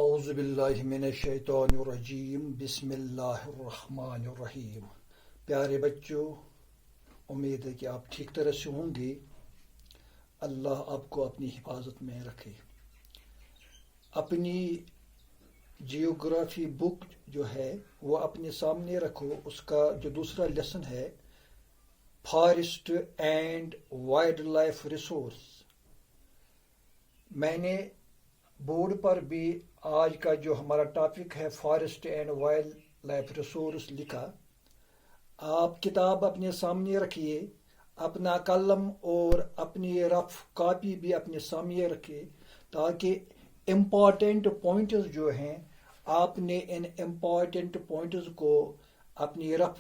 اعوذ باللہ من الشیطان الرجیم بسم اللہ الرحمن الرحیم۔ پیارے بچوں، امید ہے کہ آپ ٹھیک طرح سے ہوں گے۔ اللہ آپ کو اپنی حفاظت میں رکھے۔ اپنی جیوگرافی بک جو ہے وہ اپنے سامنے رکھو۔ اس کا جو دوسرا لیسن ہے فارسٹ اینڈ وائلڈ لائف ریسورس، میں نے بورڈ پر بھی آج کا جو ہمارا ٹاپک ہے فارسٹ اینڈ وائلڈ لائف ریسورس لکھا۔ آپ کتاب اپنے سامنے رکھیے، اپنا قلم اور اپنی رف کاپی بھی اپنے سامنے رکھیے، تاکہ امپورٹنٹ پوائنٹس جو ہیں آپ نے ان امپورٹنٹ پوائنٹس کو اپنی رف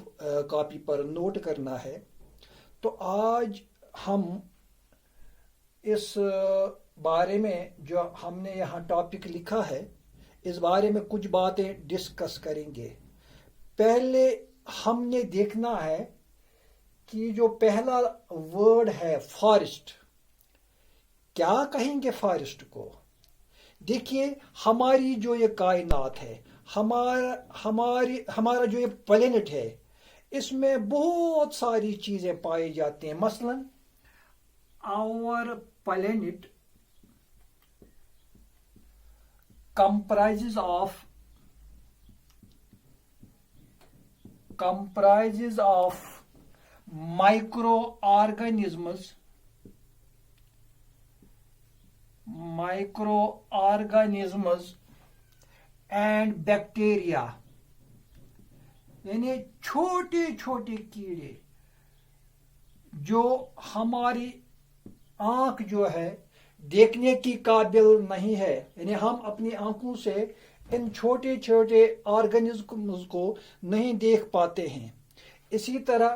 کاپی پر نوٹ کرنا ہے۔ تو آج ہم اس بارے میں جو ہم نے یہاں ٹاپک لکھا ہے اس بارے میں کچھ باتیں ڈسکس کریں گے۔ پہلے ہم نے دیکھنا ہے کہ جو پہلا ورڈ ہے فارسٹ، کیا کہیں گے فارسٹ کو؟ دیکھیے، ہماری جو یہ کائنات ہے، ہمارا جو یہ پلینٹ ہے، اس میں بہت ساری چیزیں پائی جاتی ہیں۔ مثلا our planet comprises of microorganisms and bacteria، یعنی چھوٹے چھوٹے کیڑے جو ہماری آنکھ جو ہے دیکھنے کی قابل نہیں ہے، یعنی ہم اپنی آنکھوں سے ان چھوٹے چھوٹے آرگنزمز کو نہیں دیکھ پاتے ہیں۔ اسی طرح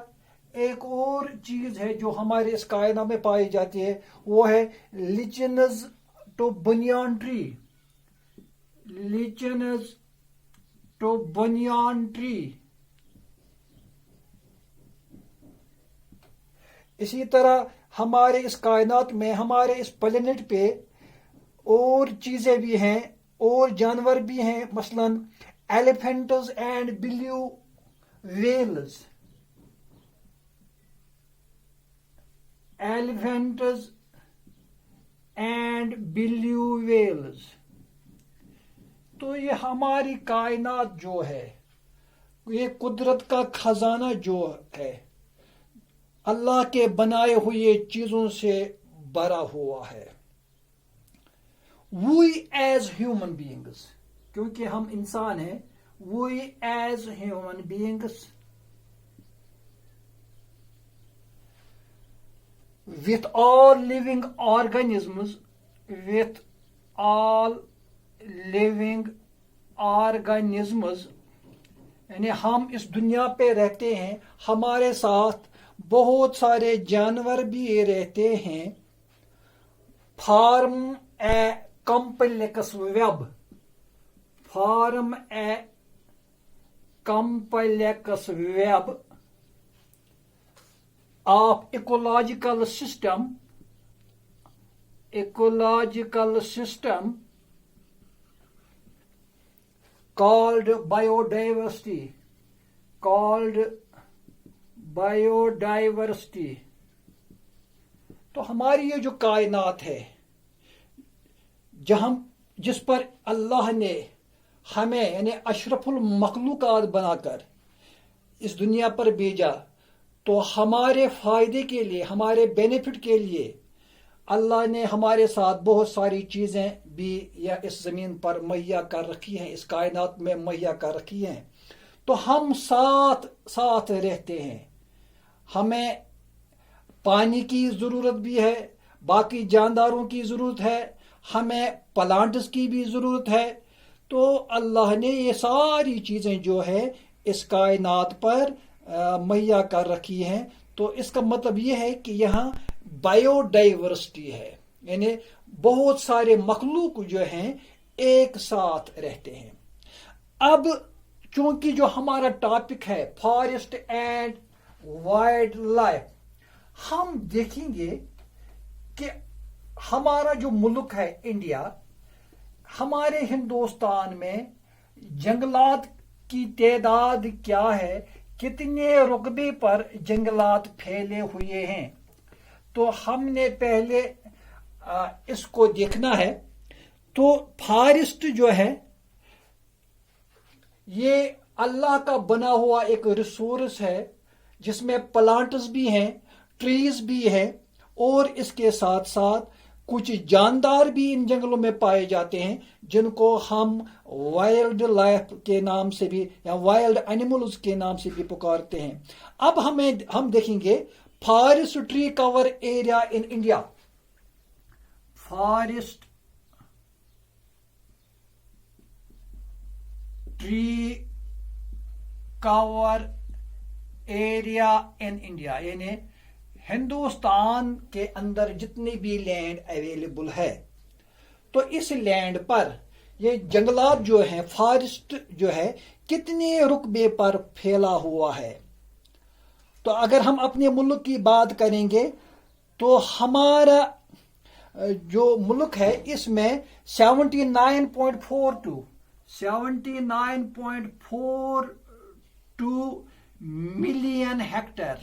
ایک اور چیز ہے جو ہمارے اس کائنات میں پائی جاتی ہے، وہ ہے لیچنز ٹو بنیان ٹری۔ اسی طرح ہمارے اس کائنات میں، ہمارے اس پلینٹ پہ اور چیزیں بھی ہیں اور جانور بھی ہیں، مثلا ایلیفینٹس اینڈ بلیو ویلز۔ تو یہ ہماری کائنات جو ہے، یہ قدرت کا خزانہ جو ہے، اللہ کے بنائے ہوئے چیزوں سے بھرا ہوا ہے۔ We as human beings، کیونکہ ہم انسان ہیں، we as human beings with all living organisms، یعنی ہم اس دنیا پہ رہتے ہیں، ہمارے ساتھ بہت سارے جانور بھی رہتے ہیں۔ Form a complex web of ecological system called biodiversity۔ تو ہماری یہ جو کائنات ہے، جس پر اللہ نے ہمیں یعنی اشرف المخلوقات بنا کر اس دنیا پر بھیجا، تو ہمارے فائدے کے لیے، ہمارے بینیفٹ کے لیے اللہ نے ہمارے ساتھ بہت ساری چیزیں بھی اس زمین پر مہیا کر رکھی ہیں، اس کائنات میں مہیا کر رکھی ہیں۔ تو ہم ساتھ رہتے ہیں، ہمیں پانی کی ضرورت بھی ہے، باقی جانداروں کی ضرورت ہے، ہمیں پلانٹس کی بھی ضرورت ہے۔ تو اللہ نے یہ ساری چیزیں جو ہے اس کائنات پر مہیا کر رکھی ہیں۔ تو اس کا مطلب یہ ہے کہ یہاں بائیو ڈائیورسٹی ہے، یعنی بہت سارے مخلوق جو ہیں ایک ساتھ رہتے ہیں۔ اب چونکہ جو ہمارا ٹاپک ہے فارسٹ اینڈ وائلڈ لائف، ہم دیکھیں گے کہ ہمارا جو ملک ہے انڈیا، ہمارے ہندوستان میں جنگلات کی تعداد کیا ہے، کتنے رقبے پر جنگلات پھیلے ہوئے ہیں، تو ہم نے پہلے اس کو دیکھنا ہے. تو فارسٹ جو ہے یہ اللہ کا بنا ہوا ایک ریسورس ہے جس میں پلانٹس بھی ہیں، ٹریز بھی ہیں، اور اس کے ساتھ ساتھ کچھ جاندار بھی ان جنگلوں میں پائے جاتے ہیں جن کو ہم وائلڈ لائف کے نام سے بھی یا وائلڈ اینیملز کے نام سے بھی پکارتے ہیں. اب ہم دیکھیں گے forest tree core area in India. Forest tree core area in India, یعنی ہندوستان کے اندر جتنی بھی لینڈ اویلیبل ہے، تو اس لینڈ پر یہ جنگلات جو ہیں، فارسٹ جو ہے، کتنے رقبے پر پھیلا ہوا ہے. تو اگر ہم اپنے ملک کی بات کریں گے تو ہمارا جو ملک ہے اس میں 79.42 ملین ہیکٹر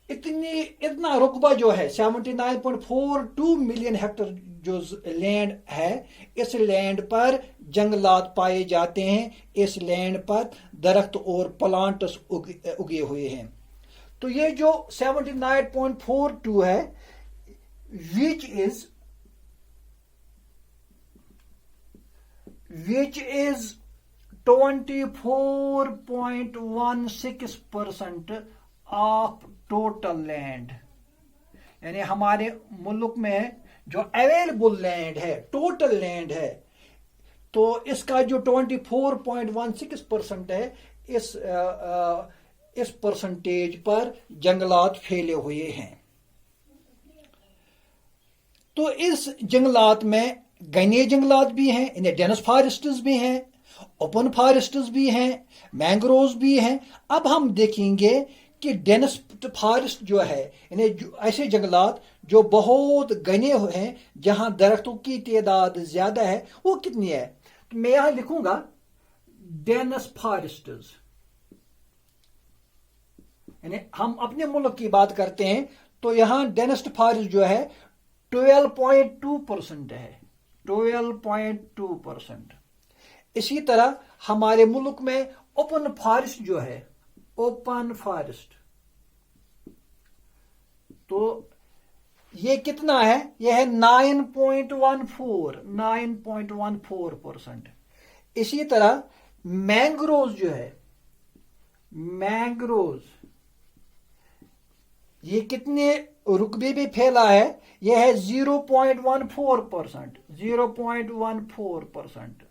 اتنا رقبہ جو ہے 79.42 ملین ہیکٹر جو لینڈ ہے، اس لینڈ پر جنگلات پائے جاتے ہیں، اس لینڈ پر درخت اور پلانٹس اگے ہوئے ہیں. تو یہ جو 79.42 ہے which is 24.16% of total land, یعنی ہمارے ملک میں جو اویلیبل لینڈ ہے، ٹوٹل لینڈ ہے، تو اس کا جو 24.16% ہے، اس پرسنٹیج پر جنگلات پھیلے ہوئے ہیں. تو اس جنگلات میں گھنے جنگلات بھی ہیں، انہیں ڈینس فارسٹز بھی ہیں، اوپن فارسٹز بھی ہیں، مینگروز بھی ہیں. اب ہم دیکھیں گے کہ ڈینس فارسٹ جو ہے، یعنی ایسے جنگلات جو بہت گھنے ہیں، جہاں درختوں کی تعداد زیادہ ہے، وہ کتنی ہے. تو میں یہاں لکھوں گا ڈینس فارسٹز، یعنی ہم اپنے ملک کی بات کرتے ہیں تو یہاں ڈینسٹ فارسٹ جو ہے 12.2% ہے، 12.2%. اسی طرح ہمارے ملک میں اوپن فارسٹ جو ہے، اوپن فارسٹ، تو یہ کتنا ہے؟ یہ ہے 9.14%. اسی طرح مینگروز جو ہے، مینگروز یہ کتنے رقبے میں پھیلا ہے؟ یہ ہے 0.14%.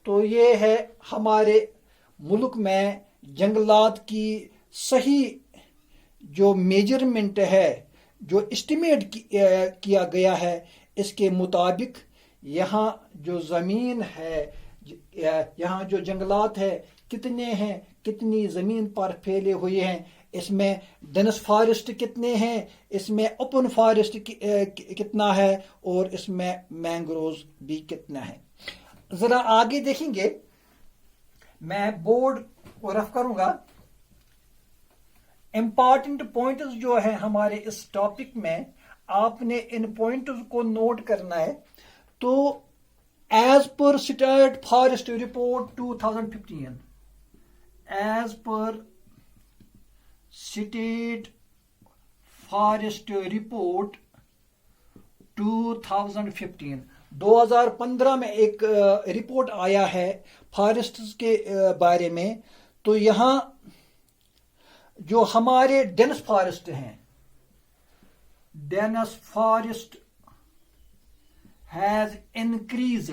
تو یہ ہے ہمارے ملک میں جنگلات کی صحیح جو میجرمنٹ ہے، جو اسٹیمیٹ کیا گیا ہے، اس کے مطابق یہاں جو زمین ہے، یہاں جو جنگلات ہے کتنے ہیں، کتنی زمین پر پھیلے ہوئے ہیں، اس میں ڈینس فارسٹ کتنے ہیں، اس میں اوپن فارسٹ کتنا ہے، اور اس میں مینگروز بھی کتنا ہے. ذرا آگے دیکھیں گے، میں بورڈ کو رف کروں گا. امپارٹنٹ پوائنٹس جو ہے ہمارے اس ٹاپک میں، آپ نے ان پوائنٹس کو نوٹ کرنا ہے. تو as per state forest report 2015، as per state forest report 2015 میں ایک رپورٹ آیا ہے فارسٹس کے بارے میں. تو یہاں جو ہمارے ڈینس فارسٹ ہیں، dense forest has increased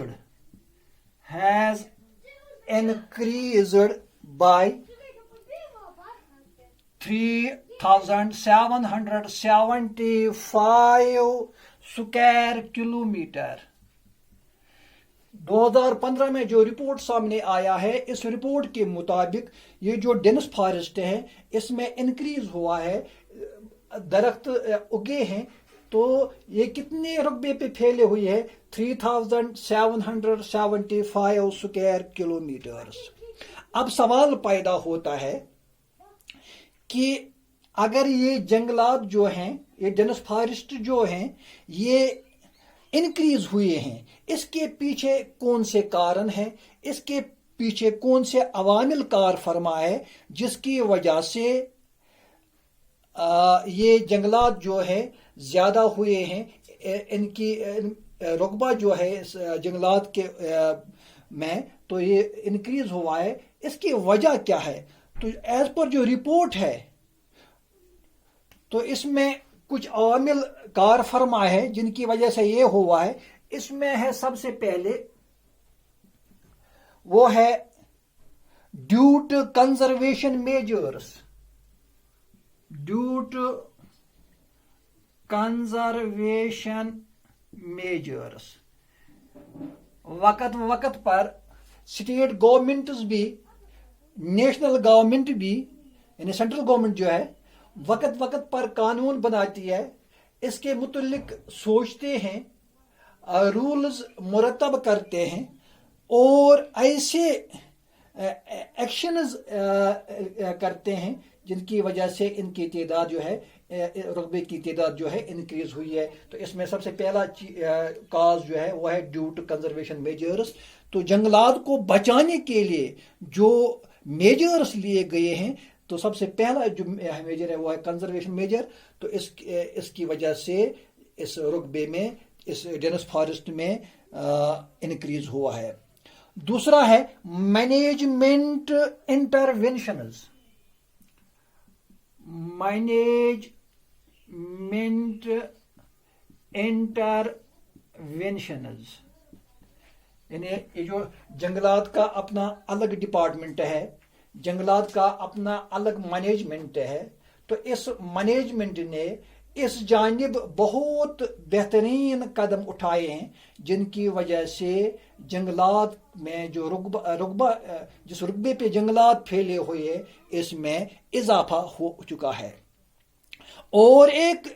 by 3,775 square kilometer. 2015 میں جو رپورٹ سامنے آیا ہے، اس رپورٹ کے مطابق یہ جو ڈینس فارسٹ ہے، اس میں انکریز ہوا ہے، درخت اگے ہیں تو یہ کتنے رقبے پہ پھیلے ہوئی ہے؟ 3775 اسکوائر کلومیٹرز. اب سوال پیدا ہوتا ہے کہ اگر یہ جنگلات جو ہیں، یہ ڈینس فارسٹ جو ہیں، یہ انکریز ہوئے ہیں، اس کے پیچھے کون سے کارن ہیں؟ اس کے پیچھے کون سے عوامل کار فرما ہے جس کی وجہ سے یہ جنگلات جو ہے زیادہ ہوئے ہیں؟ ان کی رقبہ جو ہے جنگلات کے میں تو یہ انکریز ہوا ہے. اس کی وجہ کیا ہے؟ تو ایز پر جو رپورٹ ہے تو اس میں کچھ عوامل کار فرما ہے جن کی وجہ سے یہ ہوا ہے. اس میں ہے سب سے پہلے وہ ہے due to conservation measures. Due to conservation measures وقت وقت پر اسٹیٹ گورنمنٹس بھی، نیشنل گورنمنٹ بھی، یعنی سینٹرل گورنمنٹ جو ہے وقت وقت پر قانون بناتی ہے، اس کے متعلق سوچتے ہیں، رولز مرتب کرتے ہیں اور ایسے ایکشنز کرتے ہیں جن کی وجہ سے ان کی تعداد جو ہے، رقبے کی تعداد جو ہے انکریز ہوئی ہے. تو اس میں سب سے پہلا کاز جو ہے وہ ہے ڈیو ٹو کنزرویشن میجرز. تو جنگلات کو بچانے کے لیے جو میجرز لیے گئے ہیں، تو سب سے پہلا جو میجر ہے وہ ہے کنزرویشن میجر. تو اس کی وجہ سے اس رقبے میں، اس ڈینس فارسٹ میں انکریز ہوا ہے. دوسرا ہے مینجمنٹ انٹرونشنز. مینجمنٹ انٹرونشنز یعنی یہ جو جنگلات کا اپنا الگ ڈپارٹمنٹ ہے، جنگلات کا اپنا الگ مینجمنٹ ہے. تو اس مینجمنٹ نے اس جانب بہت بہترین قدم اٹھائے ہیں جن کی وجہ سے جنگلات میں جو رقبہ جس رقبے پہ جنگلات پھیلے ہوئے ہیں اس میں اضافہ ہو چکا ہے. اور ایک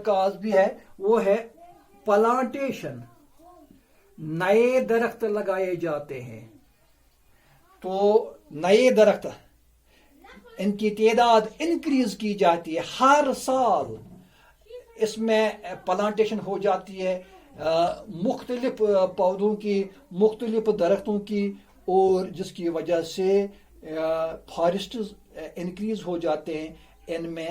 کاز بھی ہے، وہ ہے پلانٹیشن. نئے درخت لگائے جاتے ہیں، تو نئے درخت ان کی تعداد انکریز کی جاتی ہے ہر سال. اس میں پلانٹیشن ہو جاتی ہے مختلف پودوں کی، مختلف درختوں کی، اور جس کی وجہ سے فارسٹز انکریز ہو جاتے ہیں، ان میں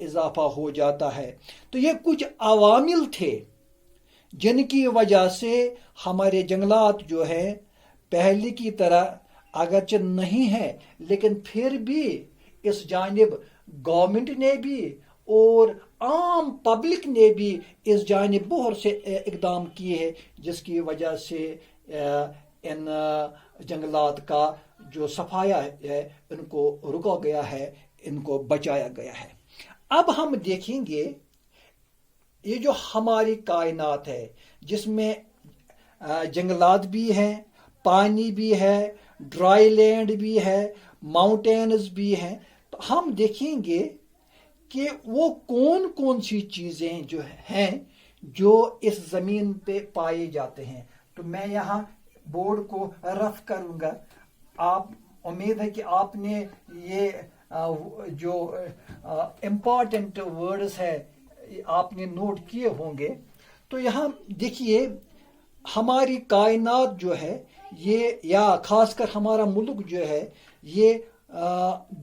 اضافہ ہو جاتا ہے. تو یہ کچھ عوامل تھے جن کی وجہ سے ہمارے جنگلات جو ہے پہلے کی طرح اگرچہ نہیں ہے، لیکن پھر بھی اس جانب گورنمنٹ نے بھی اور عام پبلک نے بھی اس جانب بہت سے اقدام کیے ہیں جس کی وجہ سے ان جنگلات کا جو صفایا ہے ان کو رکا گیا ہے، ان کو بچایا گیا ہے. اب ہم دیکھیں گے یہ جو ہماری کائنات ہے جس میں جنگلات بھی ہیں، پانی بھی ہے، ڈرائی لینڈ بھی ہے، ماؤنٹینز بھی ہیں. تو ہم دیکھیں گے کہ وہ کون کون سی چیزیں جو ہیں جو اس زمین پہ پائے جاتے ہیں. تو میں یہاں بورڈ کو رف کروں گا. آپ امید ہے کہ آپ نے یہ جو امپورٹنٹ ورڈز ہے آپ نے نوٹ کیے ہوں گے. تو یہاں دیکھیے ہماری کائنات جو ہے یہ، یا خاص کر ہمارا ملک جو ہے، یہ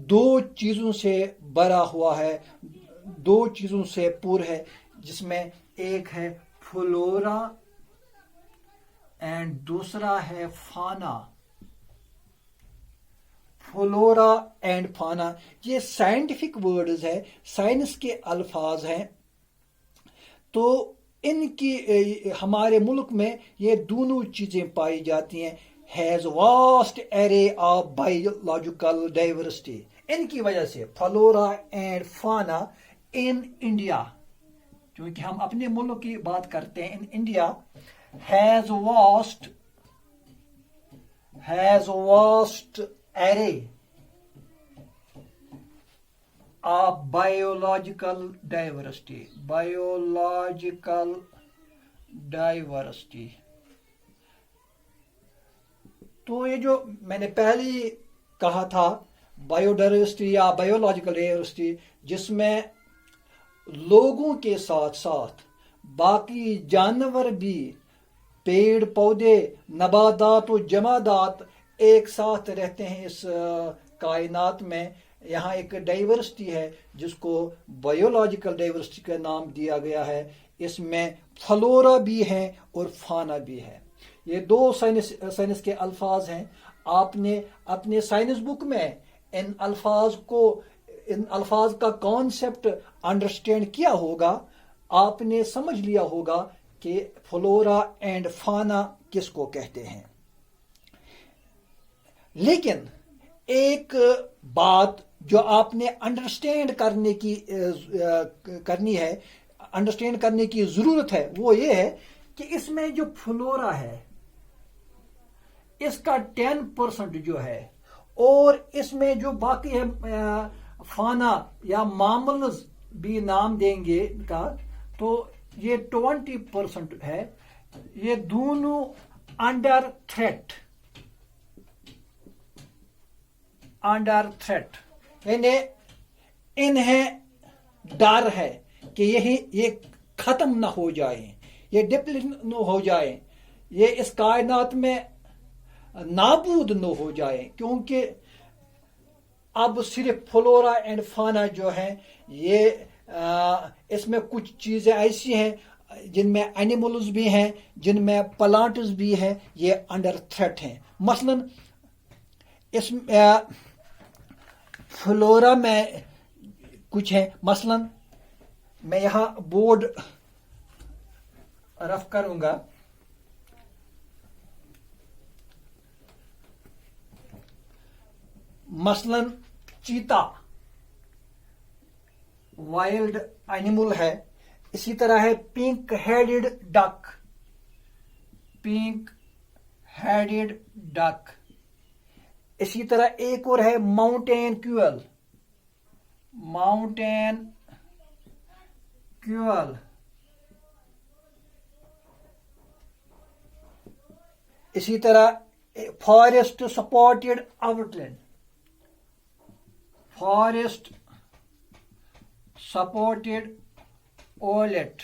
دو چیزوں سے بھرا ہوا ہے، دو چیزوں سے پور ہے، جس میں ایک ہے فلورا اینڈ دوسرا ہے فانا. فلورا اینڈ فانا یہ سائنٹیفک ورڈز ہے، سائنس کے الفاظ ہیں. تو ان کی ہمارے ملک میں یہ دونوں چیزیں پائی جاتی ہیں. Has vast array of biological diversity. ان کی وجہ سے flora and fauna in India, چونکہ ہم اپنے ملک کی بات کرتے ہیں، in India has vast array of biological diversity. Biological diversity. تو یہ جو میں نے پہلے ہی کہا تھا بایو ڈائیورسٹی یا بایولوجیکل ڈائیورسٹی، جس میں لوگوں کے ساتھ ساتھ باقی جانور بھی، پیڑ پودے، نباتات و جمادات ایک ساتھ رہتے ہیں اس کائنات میں. یہاں ایک ڈائیورسٹی ہے جس کو بایولوجیکل ڈائیورسٹی کا نام دیا گیا ہے. اس میں فلورا بھی ہے اور فانا بھی ہے. یہ دو سائنس کے الفاظ ہیں. آپ نے اپنے سائنس بک میں ان الفاظ کا کانسیپٹ انڈرسٹینڈ کیا ہوگا. آپ نے سمجھ لیا ہوگا کہ فلورا اینڈ فانا کس کو کہتے ہیں. لیکن ایک بات جو آپ نے انڈرسٹینڈ کرنے کی ضرورت ہے وہ یہ ہے کہ اس میں جو فلورا ہے اس کا 10% جو ہے، اور اس میں جو باقی ہے فانا یا ماملز بھی نام دیں گے کا، تو یہ 20% ہے. یہ دونوں انڈر تھریٹ یعنی انہیں ڈر ہے کہ یہ ختم نہ ہو جائیں، یہ ڈپلیٹ نہ ہو جائیں، یہ اس کائنات میں نابود نہ ہو جائیں. کیونکہ اب صرف فلورا اینڈ فانا جو ہے یہ اس میں کچھ چیزیں ایسی ہیں جن میں اینیملز بھی ہیں، جن میں پلانٹس بھی ہیں، یہ انڈر تھریٹ ہیں. مثلا اس فلورا میں کچھ ہیں. مثلا میں یہاں بورڈ رف کروں گا. مثلا چیتا وائلڈ اینیمل ہے. اسی طرح ہے پنک ہیڈڈ ڈک. اسی طرح ایک اور ہے ماؤنٹین کیول. اسی طرح فارسٹ سپورٹڈ اولٹ.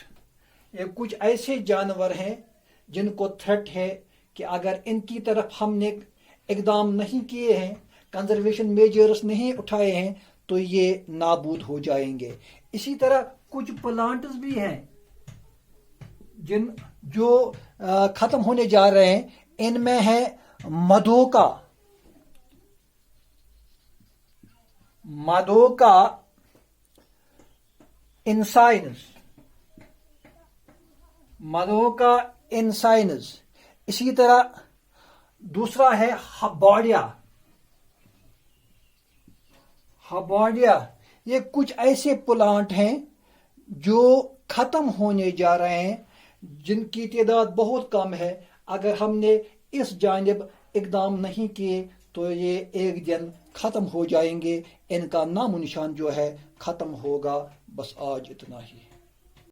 یہ کچھ ایسے جانور ہیں جن کو تھریٹ ہے کہ اگر ان کی طرف ہم نے اقدام نہیں کیے ہیں، کنزرویشن میجرز نہیں اٹھائے ہیں، تو یہ نابود ہو جائیں گے. اسی طرح کچھ پلانٹس بھی ہیں جو ختم ہونے جا رہے ہیں. ان میں ہے مدوکا انسائنز. اسی طرح دوسرا ہے ہبارڈیا. یہ کچھ ایسے پلانٹ ہیں جو ختم ہونے جا رہے ہیں، جن کی تعداد بہت کم ہے. اگر ہم نے اس جانب اقدام نہیں کیے تو یہ ایک دن ختم ہو جائیں گے. ان کا نام و نشان جو ہے ختم ہوگا. بس آج اتنا ہی.